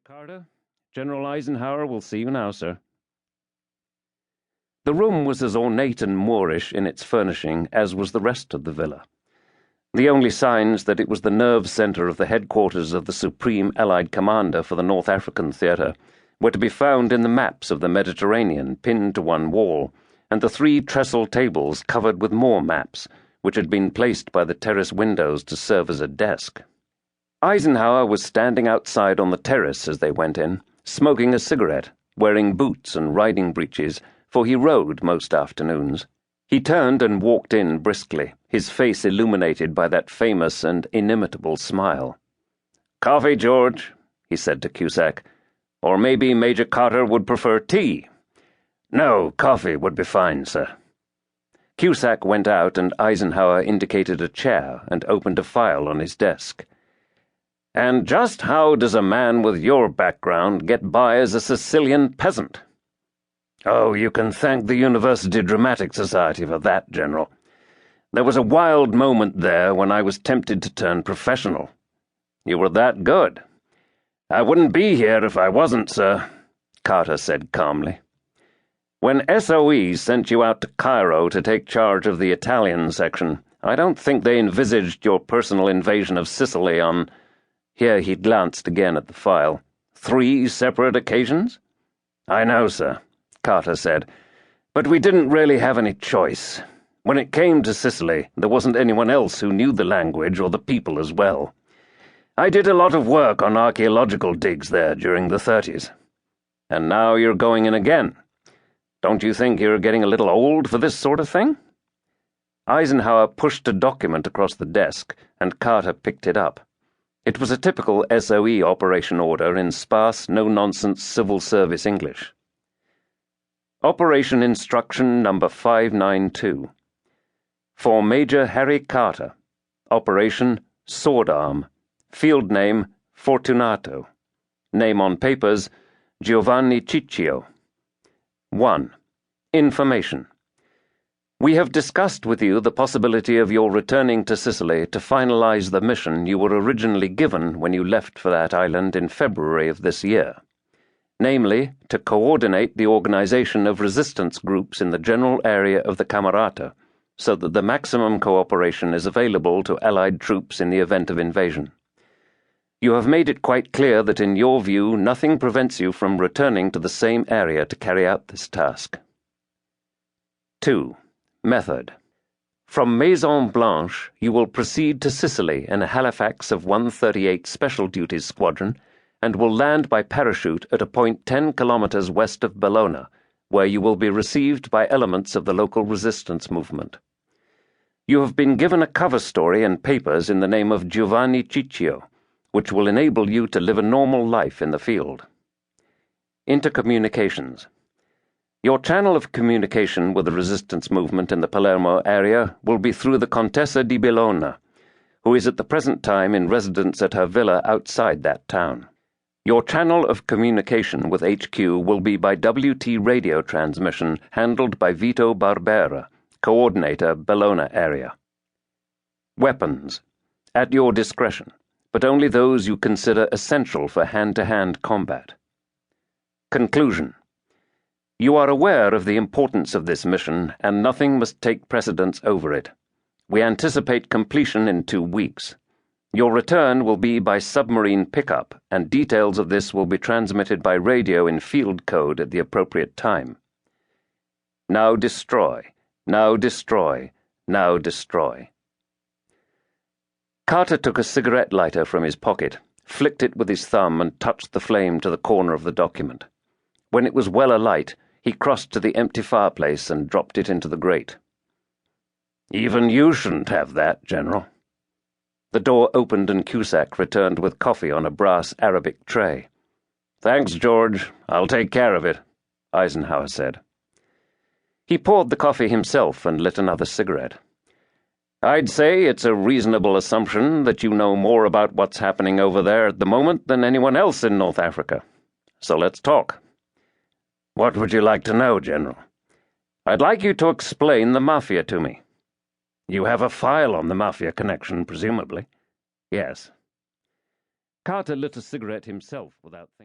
Carter. General Eisenhower will see you now, sir. The room was as ornate and Moorish in its furnishing as was the rest of the villa. The only signs that it was the nerve centre of the headquarters of the Supreme Allied Commander for the North African Theatre were to be found in the maps of the Mediterranean pinned to one wall, and the 3 trestle tables covered with more maps, which had been placed by the terrace windows to serve as a desk. Eisenhower was standing outside on the terrace as they went in, smoking a cigarette, wearing boots and riding breeches, for he rode most afternoons. He turned and walked in briskly, his face illuminated by that famous and inimitable smile. "Coffee, George," he said to Cusack. "Or maybe Major Carter would prefer tea." "No, coffee would be fine, sir." Cusack went out, and Eisenhower indicated a chair and opened a file on his desk. "And just how does a man with your background get by as a Sicilian peasant?" "Oh, you can thank the University Dramatic Society for that, General. There was a wild moment there when I was tempted to turn professional." "You were that good?" "I wouldn't be here if I wasn't, sir," Carter said calmly. "When SOE sent you out to Cairo to take charge of the Italian section, I don't think they envisaged your personal invasion of Sicily on—" Here he glanced again at the file. "3 separate occasions?" "I know, sir," Carter said, "but we didn't really have any choice. When it came to Sicily, there wasn't anyone else who knew the language or the people as well. I did a lot of work on archaeological digs there during the 30s. And now you're going in again. Don't you think you're getting a little old for this sort of thing?" Eisenhower pushed a document across the desk, and Carter picked it up. It was a typical SOE operation order in sparse, no-nonsense civil service English. Operation Instruction Number 592. For Major Harry Carter. Operation Sword Arm. Field name Fortunato. Name on papers Giovanni Ciccio. 1. Information. We have discussed with you the possibility of your returning to Sicily to finalize the mission you were originally given when you left for that island in February of this year, namely, to coordinate the organization of resistance groups in the general area of the Camerata, so that the maximum cooperation is available to Allied troops in the event of invasion. You have made it quite clear that in your view nothing prevents you from returning to the same area to carry out this task. 2. Method. From Maison Blanche, you will proceed to Sicily in a Halifax of 138 Special Duties Squadron and will land by parachute at a point 10 kilometers west of Bologna, where you will be received by elements of the local resistance movement. You have been given a cover story and papers in the name of Giovanni Ciccio, which will enable you to live a normal life in the field. Intercommunications. Your channel of communication with the resistance movement in the Palermo area will be through the Contessa di Bologna, who is at the present time in residence at her villa outside that town. Your channel of communication with HQ will be by WT radio transmission handled by Vito Barbera, Coordinator, Bologna area. Weapons. At your discretion, but only those you consider essential for hand-to-hand combat. Conclusion. You are aware of the importance of this mission, and nothing must take precedence over it. We anticipate completion in 2 weeks. Your return will be by submarine pickup, and details of this will be transmitted by radio in field code at the appropriate time. Now destroy, now destroy, now destroy. Carter took a cigarette lighter from his pocket, flicked it with his thumb, and touched the flame to the corner of the document. When it was well alight, he crossed to the empty fireplace and dropped it into the grate. "Even you shouldn't have that, General." The door opened and Cusack returned with coffee on a brass Arabic tray. "Thanks, George. I'll take care of it," Eisenhower said. He poured the coffee himself and lit another cigarette. "I'd say it's a reasonable assumption that you know more about what's happening over there at the moment than anyone else in North Africa. So let's talk." "What would you like to know, General?" "I'd like you to explain the Mafia to me." "You have a file on the Mafia connection, presumably?" "Yes." Carter lit a cigarette himself without thinking.